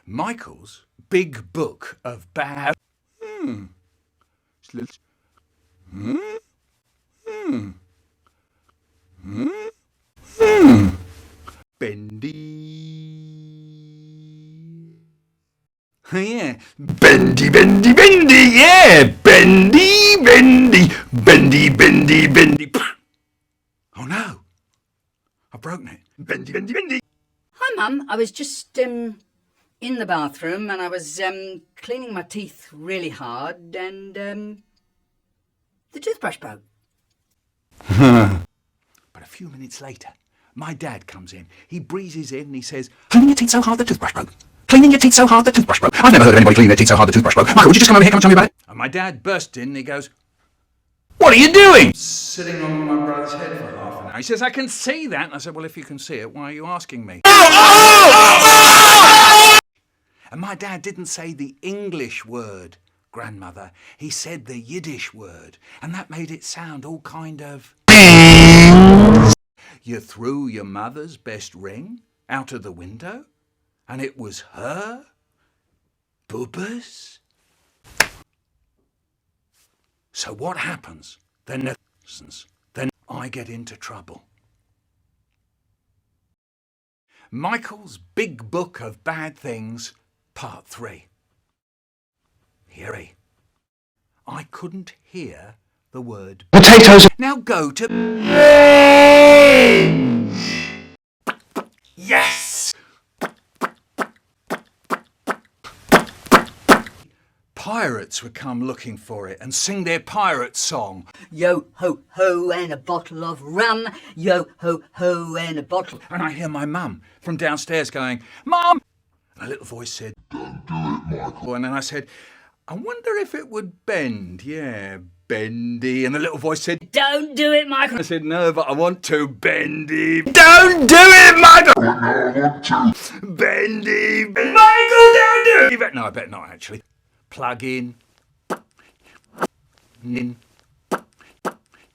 Michael's big book of bad. Bendy. Yeah. Bendy, bendy, bendy. Yeah. Bendy, bendy. Bendy, bendy, bendy. Oh no. I've broken it. Bendy, bendy, bendy. Hi, Mum. I was just in the bathroom and I was cleaning my teeth really hard and the toothbrush broke. But a few minutes later, my dad comes in. He breezes in and he says, "Cleaning your teeth so hard the toothbrush broke. Cleaning your teeth so hard the toothbrush broke. I've never heard of anybody cleaning their teeth so hard the toothbrush broke. Michael, would you just come over here, come and tell me about it?" And my dad burst in and he goes, "What are you doing?" Sitting on my brother's head for half an hour. He says, "I can see that." And I said, "Well, if you can see it, why are you asking me?" And my dad didn't say the English word, grandmother. He said the Yiddish word. And that made it sound all kind of... You threw your mother's best ring out of the window? And it was her? Bubbas? So what happens? Then I get into trouble. Michael's big book of bad things, part 3. Here. I couldn't hear the word potatoes. Now go to... Yes! Pirates would come looking for it and sing their pirate song. Yo ho ho and a bottle of rum. Yo ho ho and a bottle. And I hear my mum from downstairs going, "Mum!" And a little voice said, "Don't do it, Michael." And then I said, "I wonder if it would bend." Yeah, bendy. And the little voice said, Don't do it, Michael. I said, "No, but I want to, bendy." Don't do it, Michael. No, I want to. Bendy. Michael, don't do it. No, I bet not, actually. Plug in.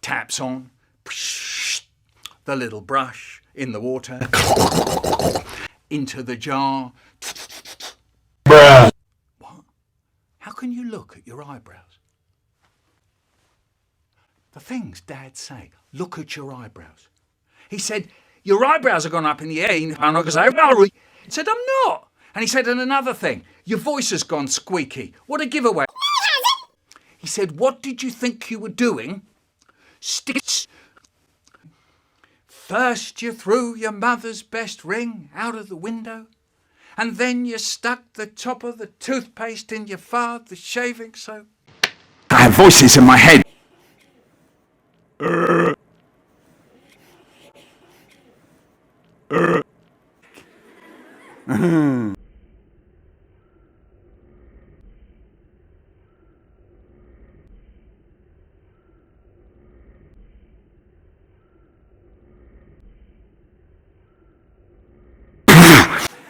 Taps on. The little brush in the water. Into the jar. Bruh. What? How can you look at your eyebrows? The things Dad say, look at your eyebrows. He said, "Your eyebrows have gone up in the air." He said, "I'm not." And he said, "And another thing, your voice has gone squeaky. What a giveaway." He said, "What did you think you were doing? First you threw your mother's best ring out of the window, and then you stuck the top of the toothpaste in your father's shaving soap." I have voices in my head.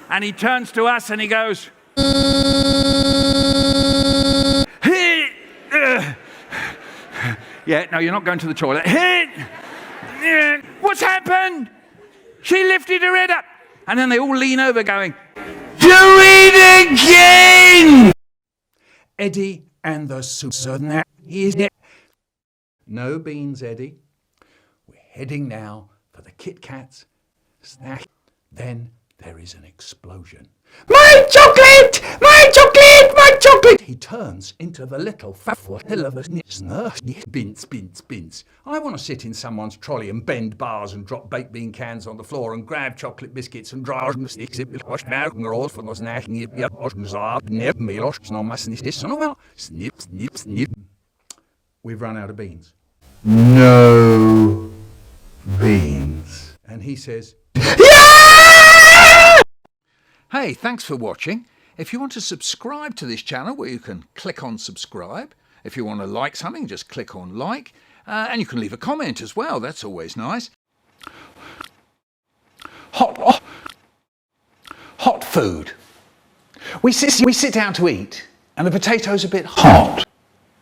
And he turns to us and he goes, "Hey, yeah, no, you're not going to the toilet. Hey, what's happened?" She lifted her head up. And then they all lean over going, "Do it again!" Eddie and the Susan. No beans, Eddie. We're heading now for the Kit Kats snack. Then there is an explosion. "My chocolate! My chocolate! My chocolate!" He turns into the little fat hill of a bins. I want to sit in someone's trolley and bend bars and drop baked bean cans on the floor and grab chocolate biscuits and draw and sticks it with rolls for those snip. We've run out of beans. No beans. And he says, "Yeah!" Hey, thanks for watching. If you want to subscribe to this channel, well, you can click on subscribe. If you want to like something, just click on like. And you can leave a comment as well. That's always nice. Hot food. We sit down to eat, and the potato's a bit hot.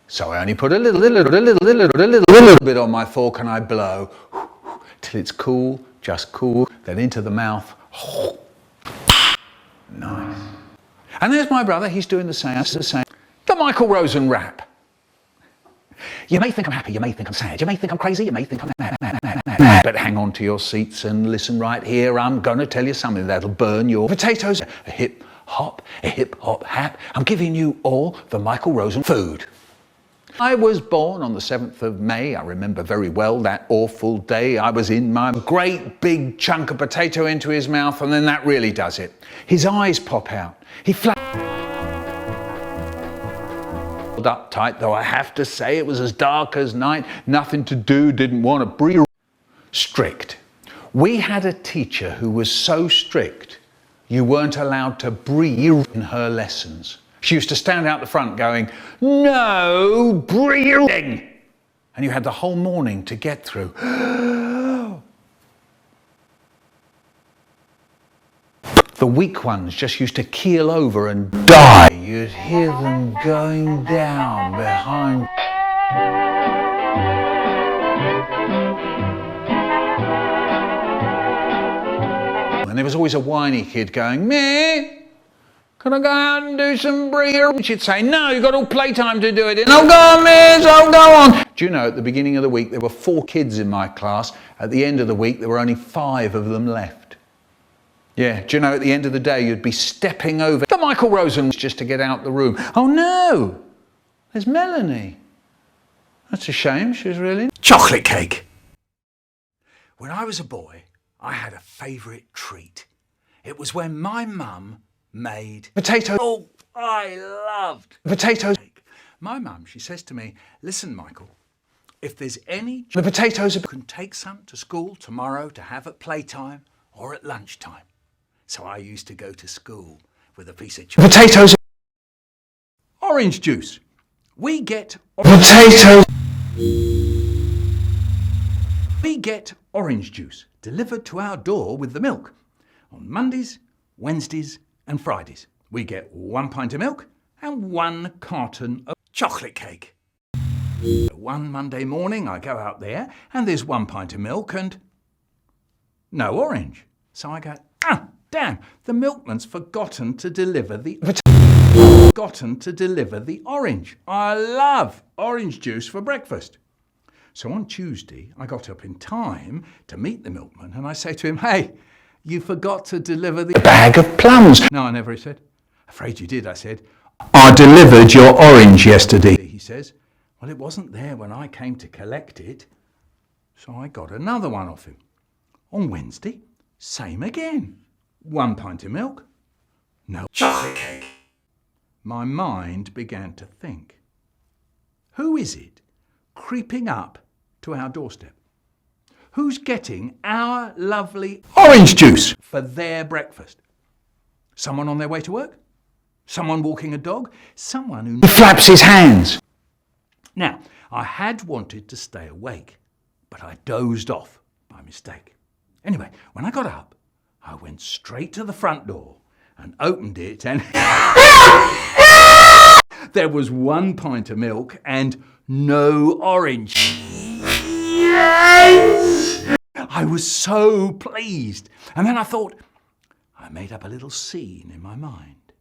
So I only put a little bit on my fork and I blow till it's cool, just cool, then into the mouth. Nice. And there's my brother, he's doing the same. The Michael Rosen rap. You may think I'm happy, you may think I'm sad, you may think I'm crazy, you may think I'm mad. But hang on to your seats and listen right here. I'm going to tell you something that'll burn your potatoes. A hip hop hap. I'm giving you all the Michael Rosen food. I was born on the 7th of May. I remember very well that awful day. I was in my great big chunk of potato into his mouth, and then that really does it. His eyes pop out. He up tight, though I have to say it was as dark as night. Nothing to do, didn't want to breathe. Strict. We had a teacher who was so strict you weren't allowed to breathe in her lessons. She used to stand out the front going, "No breathing!" And you had the whole morning to get through. The weak ones just used to keel over and die. You'd hear them going down behind. And there was always a whiny kid going, "Meh, can I go out and do some breathing?" And she'd say, "No, you've got all playtime to do it." And, "Oh, go on, miss, oh, go on." Do you know, at the beginning of the week, there were 4 kids in my class. At the end of the week, there were only 5 of them left. Yeah, do you know, at the end of the day, you'd be stepping over the Michael Rosen just to get out the room. "Oh, no, there's Melanie. That's a shame, she's really..." Chocolate cake. When I was a boy, I had a favourite treat. It was when my mum made potatoes. Oh, I loved potatoes. My mum, she says to me, "Listen, Michael, if there's any... the potatoes... you can take some to school tomorrow to have at playtime or at lunchtime." So I used to go to school with a piece of chocolate. Potatoes. Orange juice. We get... potatoes. We get orange juice delivered to our door with the milk. On Mondays, Wednesdays and Fridays. We get 1 pint of milk and 1 carton of chocolate cake. One Monday morning I go out there and there's 1 pint of milk and no orange. So I go, damn, the milkman's forgotten to deliver the orange. I love orange juice for breakfast. So on Tuesday, I got up in time to meet the milkman and I say to him, "Hey, you forgot to deliver the bag of plums." "No, I never," he said. "Afraid you did," I said. "I delivered your orange yesterday," he says. "Well, it wasn't there when I came to collect it." So I got another one off him. On Wednesday, same again. 1 pint of milk, no chocolate cake. My mind began to think, who is it creeping up to our doorstep? Who's getting our lovely orange juice for their breakfast? Someone on their way to work? Someone walking a dog? Someone who flaps his hands? Now, I had wanted to stay awake, but I dozed off by mistake. Anyway, when I got up, I went straight to the front door and opened it and there was 1 pint of milk and no orange. I was so pleased. And then I thought, I made up a little scene in my mind.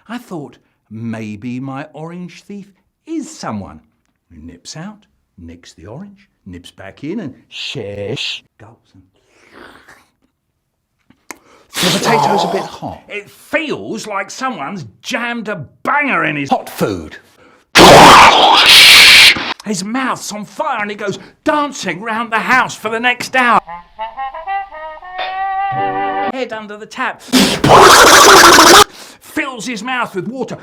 I thought maybe my orange thief is someone who nips out, nicks the orange, nips back in and shares, gulps and... The potato's a bit hot. It feels like someone's jammed a banger in his hot food. His mouth's on fire and he goes dancing round the house for the next hour. Head under the tap. Fills his mouth with water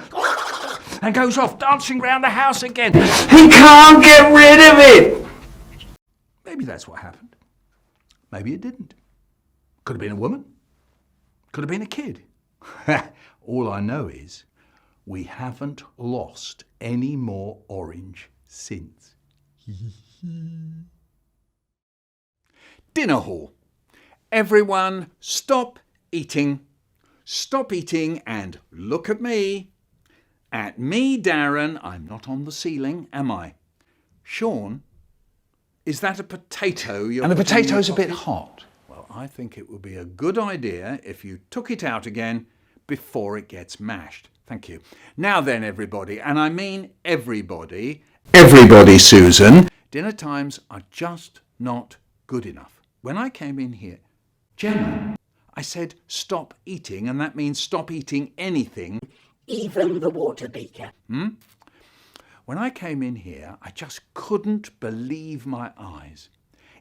and goes off dancing round the house again. He can't get rid of it. Maybe that's what happened. Maybe it didn't. Could have been a woman. Could have been a kid. All I know is we haven't lost any more orange since. Dinner hall. Everyone stop eating. Stop eating and look at me. At me, Darren. I'm not on the ceiling, am I? Sean, is that a potato you're... And the potato's a bit hot. Well, I think it would be a good idea if you took it out again, before it gets mashed. Thank you. Now then, everybody, and I mean everybody, Susan, dinner times are just not good enough. When I came in here, Gemma, I said stop eating, and that means stop eating anything. Even the water beaker. When I came in here, I just couldn't believe my eyes.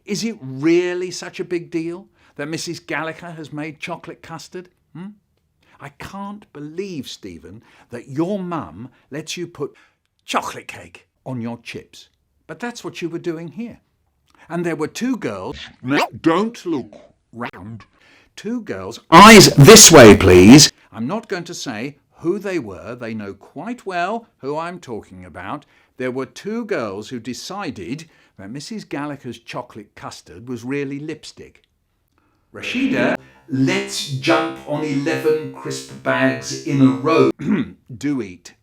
Is it really such a big deal that Mrs. Gallagher has made chocolate custard? I can't believe, Stephen, that your mum lets you put chocolate cake on your chips. But that's what you were doing here. And there were two girls. Now, don't look round. Two girls. Eyes this way, please. I'm not going to say who they were. They know quite well who I'm talking about. There were two girls who decided that Mrs. Gallagher's chocolate custard was really lipstick. Rashida, let's jump on 11 crisp bags in a row. Do eat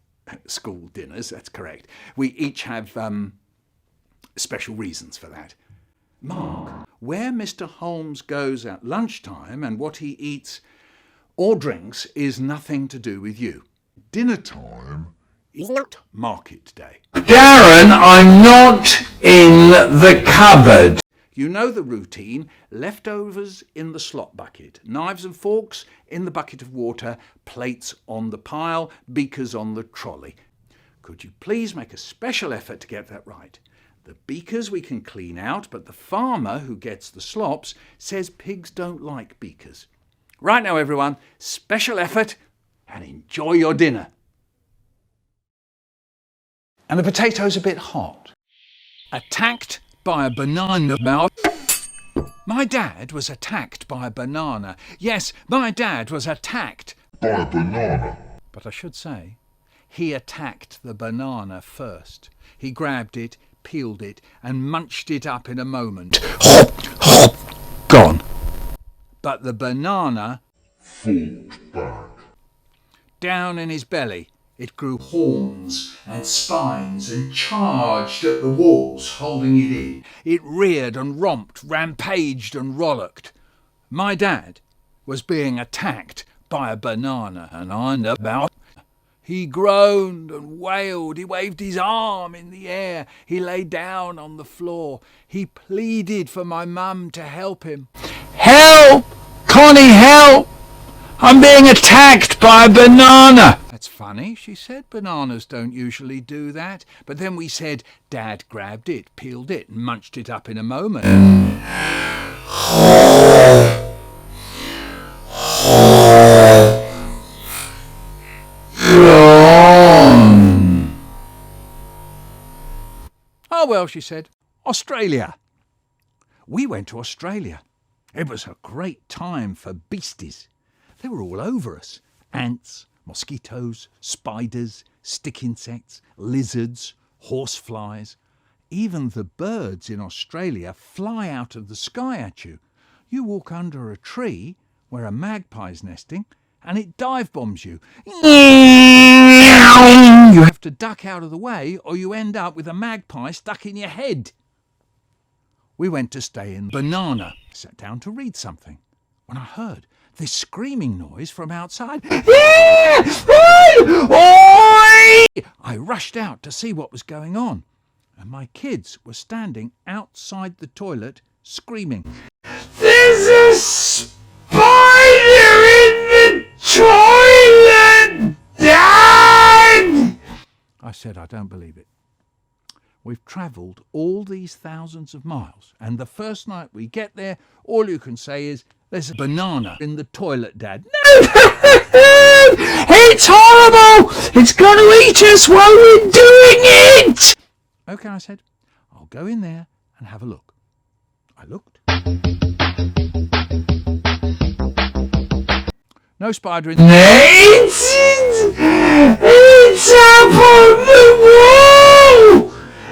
school dinners, that's correct. We each have special reasons for that. Mark, where Mr. Holmes goes at lunchtime and what he eats or drinks is nothing to do with you. Dinner time is not market day. Darren, I'm not in the cupboard. You know the routine. Leftovers in the slop bucket, knives and forks in the bucket of water, plates on the pile, beakers on the trolley. Could you please make a special effort to get that right? The beakers we can clean out, but the farmer who gets the slops says pigs don't like beakers. Right now, everyone, special effort and enjoy your dinner. And the potatoes a bit hot. Attacked by a banana mouth. My dad was attacked by a banana. Yes, my dad was attacked by a banana. But I should say, he attacked the banana first. He grabbed it, peeled it, and munched it up in a moment. Hop, hop, gone. But the banana Fought back. Down in his belly, it grew horns and spines and charged at the walls, holding it in. It reared and romped, rampaged and rollicked. My dad was being attacked by a banana, and I know about. He groaned and wailed. He waved his arm in the air. He lay down on the floor. He pleaded for my mum to help him. Help! Connie, help! I'm being attacked by a banana. That's funny, she said. Bananas don't usually do that. But then we said Dad grabbed it, peeled it, and munched it up in a moment. Oh, well, she said, Australia. We went to Australia. It was a great time for beasties. They were all over us. Ants, mosquitoes, spiders, stick insects, lizards, horseflies. Even the birds in Australia fly out of the sky at you. You walk under a tree where a magpie's nesting and it dive bombs you. You have to duck out of the way or you end up with a magpie stuck in your head. We went to stay in Banana. Sat down to read something when I heard this screaming noise from outside. I rushed out to see what was going on, and my kids were standing outside the toilet screaming, "There's a spider in the toilet, Dad!" I said, I don't believe it. We've travelled all these thousands of miles, and the first night we get there, all you can say is, "There's a banana in the toilet, Dad." No! It's horrible! It's going to eat us while we're doing it! OK, I said, I'll go in there and have a look. I looked. No spider in there. It's up on the wall!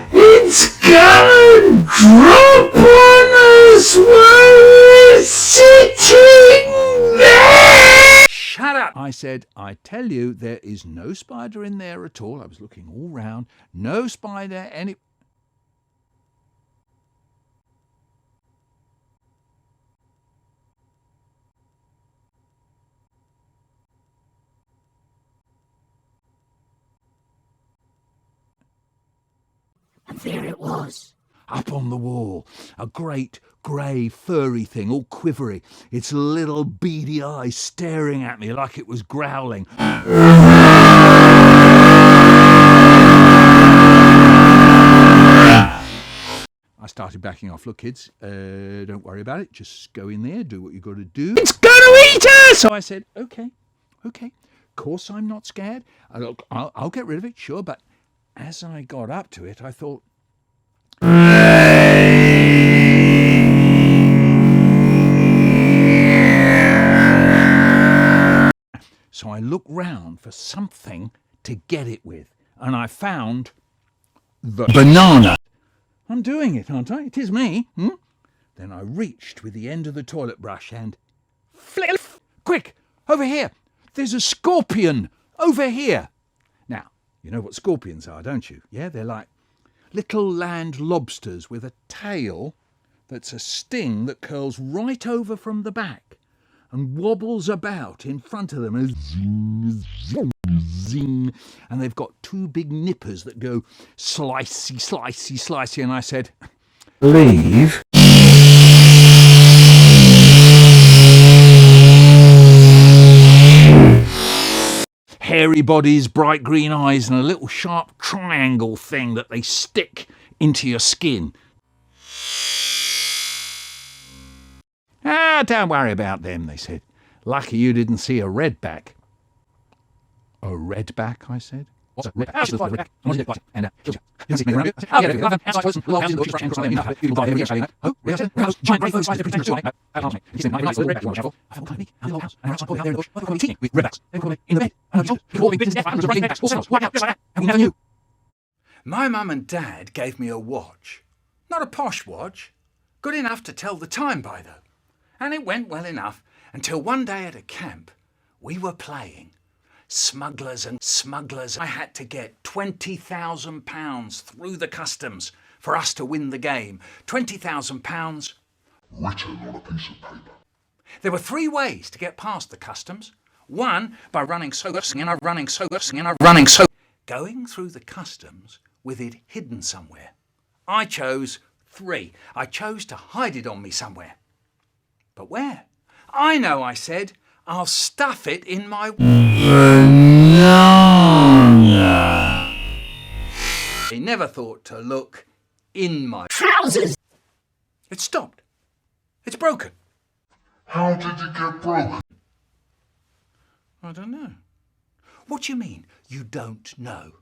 It's gonna drop on us while we're sitting there! Shut up! I said, I tell you, there is no spider in there at all. I was looking all round. No spider any... And there it was. Up on the wall, a great grey furry thing, all quivery, its little beady eyes staring at me like it was growling. I started backing off. Look, kids, don't worry about it. Just go in there, do what you got to do. It's gonna eat us! So I said, okay. Of course I'm not scared. I'll get rid of it, sure. But as I got up to it, I thought, so I looked round for something to get it with, and I found the banana. I'm doing it, aren't I? It is me. Then I reached with the end of the toilet brush and flip! Quick, over here. There's a scorpion over here. Now, you know what scorpions are, don't you? Yeah, they're like little land lobsters with a tail that's a sting that curls right over from the back and wobbles about in front of them. And zing, zing. And they've got two big nippers that go slicey, slicey, slicey. And I said, leave. Hairy bodies, bright green eyes, and a little sharp triangle thing that they stick into your skin. Don't worry about them, they said. Lucky you didn't see a redback. A redback, I said. What's a redback? And I'll get it. My mum and dad gave me a watch. Not a posh watch. Good enough to tell the time by, though. And it went well enough until one day at a camp we were playing smugglers and smugglers. I had to get £20,000 through the customs for us to win the game. £20,000 written on a piece of paper. There were three ways to get past the customs. One, by running so going through the customs with it hidden somewhere. I chose 3. I chose to hide it on me somewhere. But where? I know, I said. I'll stuff it in my He never thought to look in my trousers. It stopped. It's broken. How did it get broken? I don't know. What do you mean, you don't know?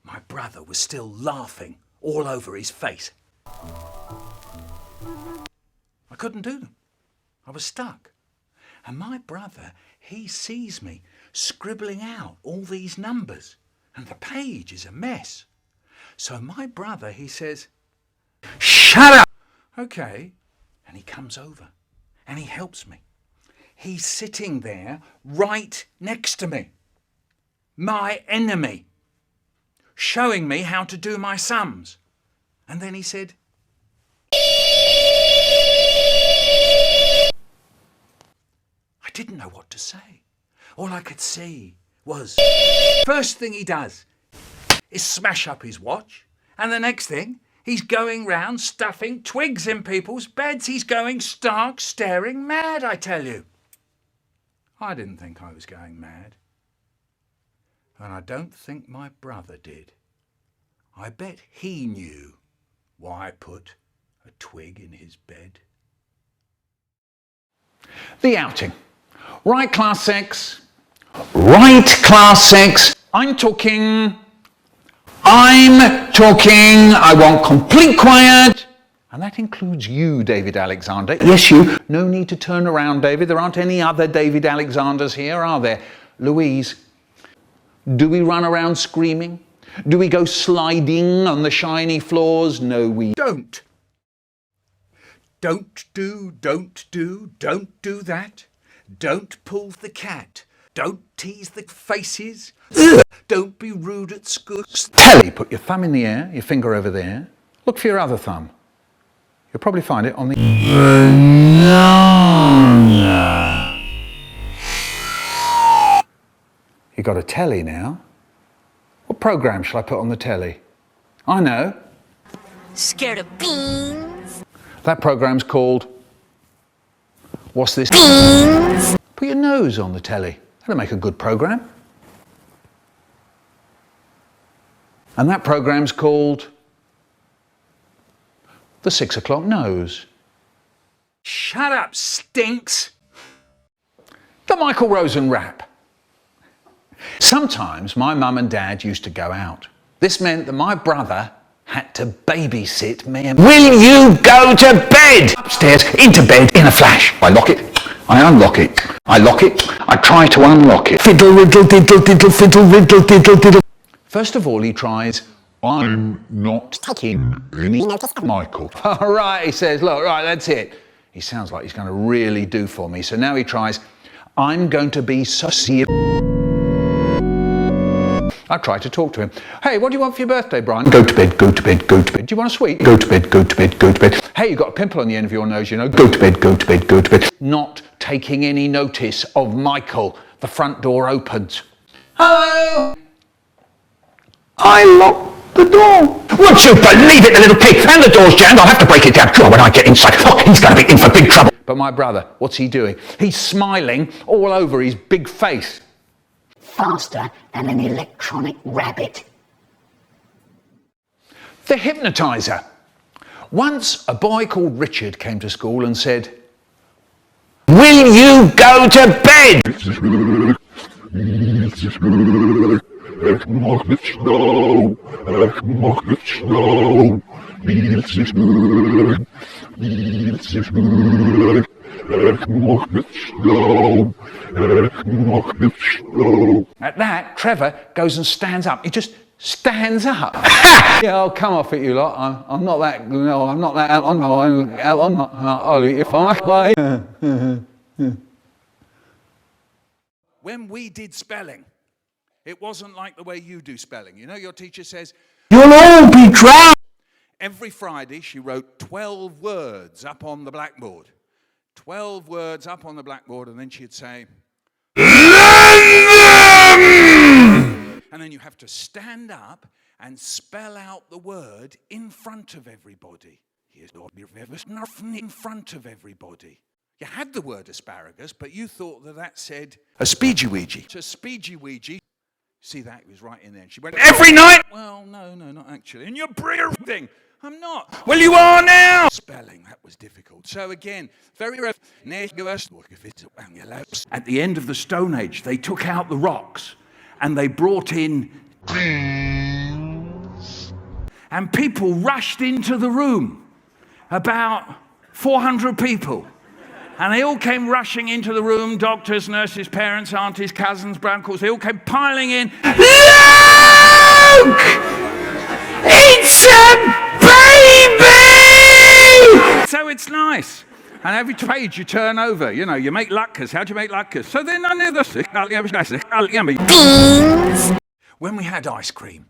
My brother was still laughing all over his face. I couldn't do them. I was stuck. And my brother, he sees me scribbling out all these numbers, and the page is a mess. So my brother, he says, shut up! Okay. And he comes over and he helps me. He's sitting there right next to me, my enemy, showing me how to do my sums. And then he said, I didn't know what to say. All I could see was, first thing he does is smash up his watch, and the next thing, he's going round stuffing twigs in people's beds. He's going stark, staring mad, I tell you. I didn't think I was going mad. And I don't think my brother did. I bet he knew why I put a twig in his bed. The outing. Right, class 6. Right, class 6. I'm talking. I want complete quiet. And that includes you, David Alexander. Yes, you. No need to turn around, David. There aren't any other David Alexanders here, are there? Louise, do we run around screaming? Do we go sliding on the shiny floors? No, we don't. Don't do that. Don't pull the cat. Don't tease the faces. Ugh. Don't be rude at school. Telly, put your thumb in the air, your finger over there. Look for your other thumb. You'll probably find it on the... You got a telly now. What programme shall I put on the telly? I know. Scared of beans? That programme's called What's This? Beans? Put your nose on the telly. That'll make a good programme. And that programme's called The 6 o'clock Nose. Shut up, stinks! The Michael Rosen rap. Sometimes my mum and dad used to go out. This meant that my brother had to babysit me and... Will you go to bed? Upstairs, into bed, in a flash. I lock it, I unlock it, I lock it, I try to unlock it. Fiddle, riddle, diddle, diddle, fiddle, riddle, diddle, diddle. First of all, he tries, I'm not taking any notice, Michael. All right, he says, look, right, that's it. He sounds like he's going to really do for me. So now he tries, I'm going to be sussy. I try to talk to him. Hey, what do you want for your birthday, Brian? Go to bed, go to bed, go to bed. Do you want a sweet? Go to bed, go to bed, go to bed. Hey, you've got a pimple on the end of your nose, you know. Go to bed, go to bed, go to bed. Not taking any notice of Michael. The front door opens. Hello! I locked the door. Would you believe it, the little pig? And the door's jammed. I'll have to break it down. Sure, when I get inside, he's going to be in for big trouble. But my brother, what's he doing? He's smiling all over his big face. Faster than an electronic rabbit. The hypnotiser. Once a boy called Richard came to school and said, will you go to bed? At that, Trevor goes and stands up. He just stands up. Yeah, I'll come off it, you lot. I'm not that. No, I'm not that. I'm not. I'll eat if I. When we did spelling, it wasn't like the way you do spelling. You know, your teacher says, you'll all be drowned. Every Friday, she wrote 12 words up on the blackboard. 12 words up on the blackboard, and then she'd say, and then you have to stand up and spell out the word in front of everybody. Here's nothing in front of everybody. You had the word asparagus, but you thought that said a speegy-weegie. So speegy-weegie. See that? It was right in there. And she went, every night? Well, no, not actually. And you're thing. I'm not. Well, you are now. Spelling, that was difficult. So again, very rough. At the end of the Stone Age, they took out the rocks and they brought in beans. And people rushed into the room, about 400 people. And they all came rushing into the room, doctors, nurses, parents, aunties, cousins, uncles, they all came piling in. Look! It's a baby! So it's nice. And every page you turn over, you know, you make latkes. How do you make latkes? So then I knew this. Beans. When we had ice cream,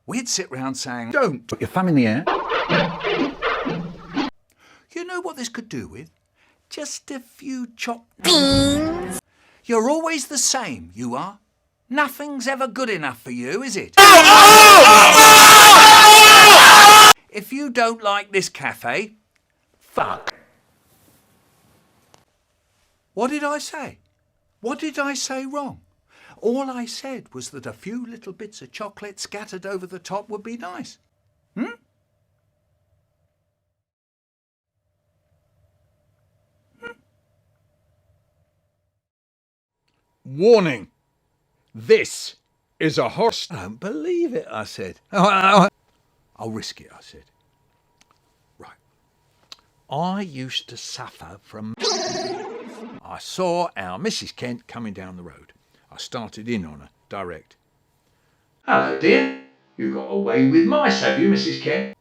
we'd sit round saying, don't put your thumb in the air. You know what this could do with? Just a few chopped beans. You're always the same, you are. Nothing's ever good enough for you, is it? If you don't like this cafe, fuck. What did I say? What did I say wrong? All I said was that a few little bits of chocolate scattered over the top would be nice. Warning. This is a horse. I don't believe it, I said. I'll risk it, I said. Right. I used to suffer from... I saw our Mrs. Kent coming down the road. I started in on her, direct. Hello, dear. You got away with mice, have you, Mrs. Kent?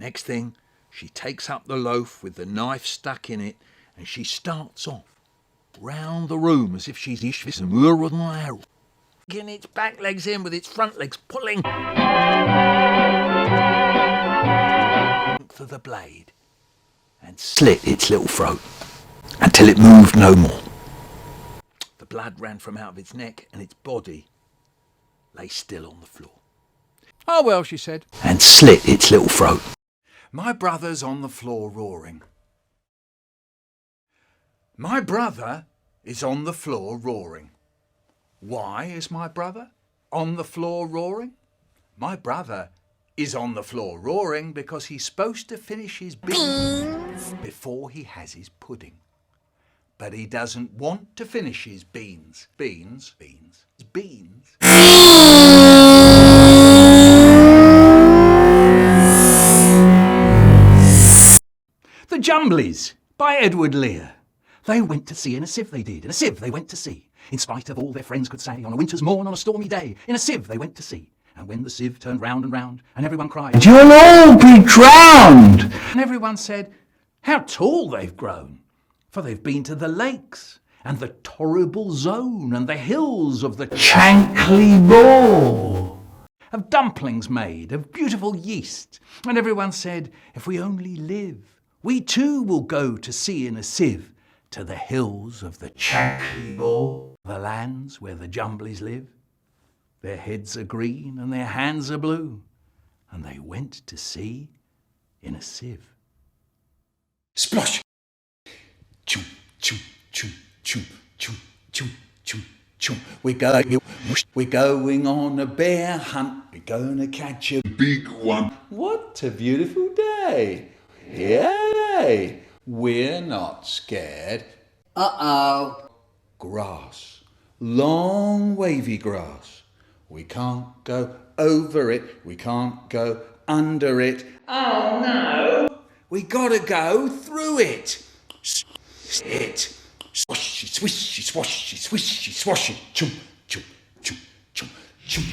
Next thing, she takes up the loaf with the knife stuck in it, and she starts off round the room as if she's getting its back legs in with its front legs pulling for the blade and slit its little throat until it moved no more. The blood ran from out of its neck and its body lay still on the floor. "Oh well," she said, and slit its little throat. My brother's on the floor roaring. My brother is on the floor roaring. Why is my brother on the floor roaring? My brother is on the floor roaring because he's supposed to finish his beans before he has his pudding. But he doesn't want to finish his beans. Beans. The Jumblies by Edward Lear. They went to sea in a sieve, they did. In a sieve they went to sea. In spite of all their friends could say, on a winter's morn, on a stormy day, in a sieve they went to sea. And when the sieve turned round and round, and everyone cried, "You'll all be drowned!" And everyone said, "How tall they've grown! For they've been to the lakes, and the torrible zone, and the hills of the Chankly Ball, of dumplings made of beautiful yeast." And everyone said, "If we only live, we too will go to sea in a sieve, to the hills of the Chankly Ball, the lands where the Jumblies live. Their heads are green and their hands are blue, and they went to sea in a sieve." Splosh! Chum, chum, chum, chum, chum, chum, chum, chum. We're going on a bear hunt. We're going to catch a Big one. What a beautiful day. Yay! We're not scared. Uh-oh. Grass. Long wavy grass. We can't go over it. We can't go under it. Oh no! We gotta go through it. It. Swashy, swishy, swashy, swishy, swashy. Chum, chum, chum, chum, chum.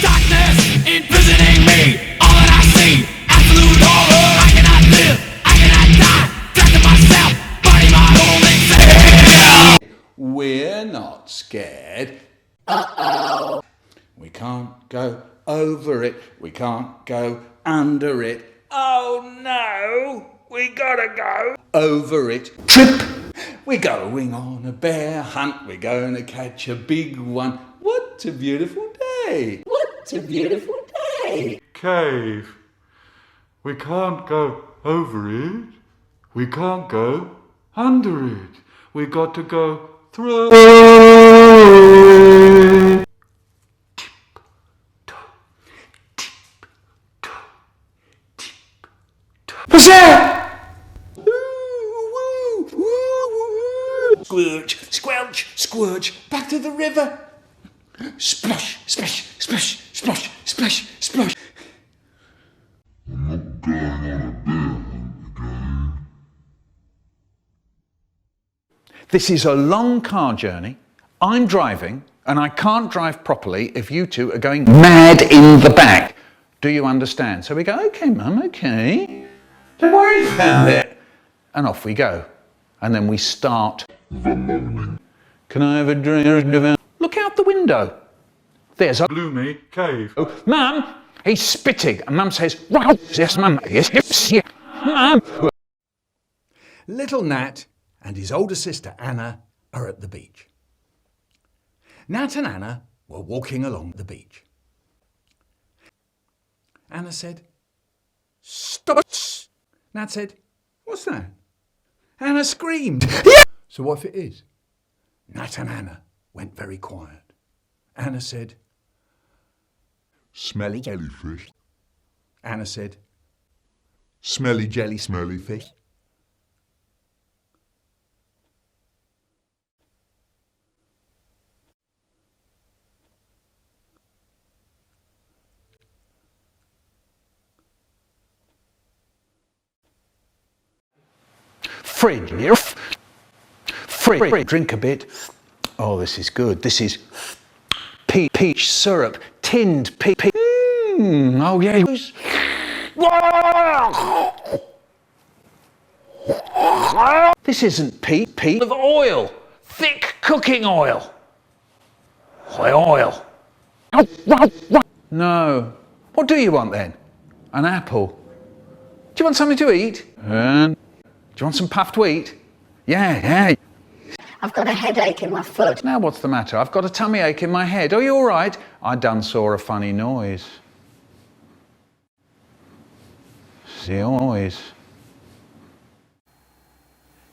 Darkness imprisoning me. All that I see, absolute horror. I cannot live, I cannot die. Trapped in myself, fighting my own insanity. We're not scared. Uh-oh. We can't go over it. We can't go under it. Oh no! We gotta go over it. Trip! We're going on a bear hunt. We're going to catch a big one. What a beautiful day! What a beautiful day! Cave. We can't go over it. We can't go under it. We got to go through it. What's that? Squirch, squelch, squirch, back to the river. Splosh, splash, splash, splosh, splash, splosh. I'm not going on a bear hunt again. This is a long car journey. I'm driving, and I can't drive properly if you two are going mad in the back. Do you understand? So we go, "Okay, Mum, okay. Don't worry about it." And off we go. And then we start The moaning. Can I have a drink? Look out the window. There's a Gloomy cave. Oh, Mum, he's spitting. And Mum says, "Right, yes, Mum, yes, yes, yes, Mum." Little Nat and his older sister Anna are at the beach. Nat and Anna were walking along the beach. Anna said, "Stop it." Nat said, "What's that?" Anna screamed, "Yeah!" So what if it is? Nat and Anna went very quiet. Anna said, Smelly jellyfish. Anna said, Smelly jelly smelly fish. Fridge, drink a bit. Oh, this is good. This is peach syrup, tinned peach. Oh yeah. This isn't peach of oil, thick cooking oil. Oil. No. What do you want then? An apple. Do you want something to eat? Do you want some puffed wheat? Yeah. I've got a headache in my foot. Now what's the matter? I've got a tummy ache in my head. Are you all right? I done saw a funny noise. The noise.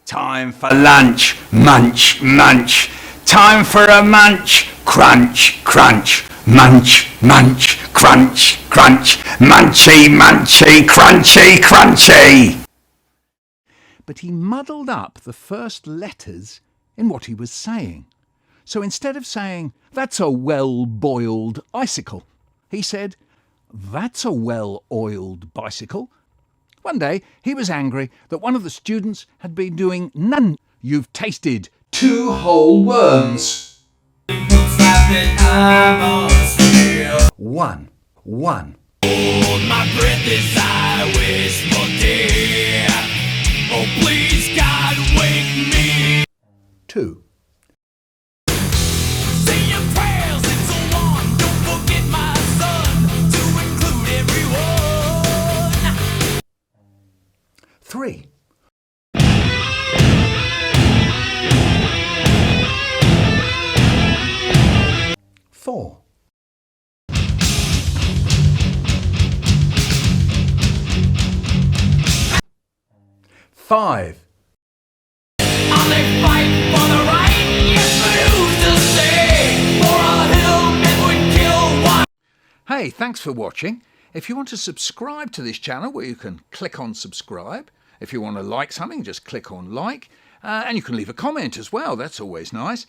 Time for lunch. Munch, munch. Time for a munch. Crunch, crunch. Munch, munch. Crunch, crunch. Munchy, munchy. Crunchy, crunchy. But he muddled up the first letters in what he was saying. So instead of saying, "That's a well-boiled icicle," he said, "That's a well-oiled bicycle." One day he was angry that one of the students had been doing none. You've tasted 2 whole worms. Looks like that I'm on a trail. One. Hold my breath as I wish for death. Oh, please, God, wake me. 2. Say your prayers and so on. Don't forget, my son, to include everyone. 3. 4. 5. Only fight for the right, yes, but who's to say? For a hill men would kill one. Hey, thanks for watching. If you want to subscribe to this channel, where you can click on subscribe. If you want to like something, just click on like. And you can leave a comment as well, that's always nice.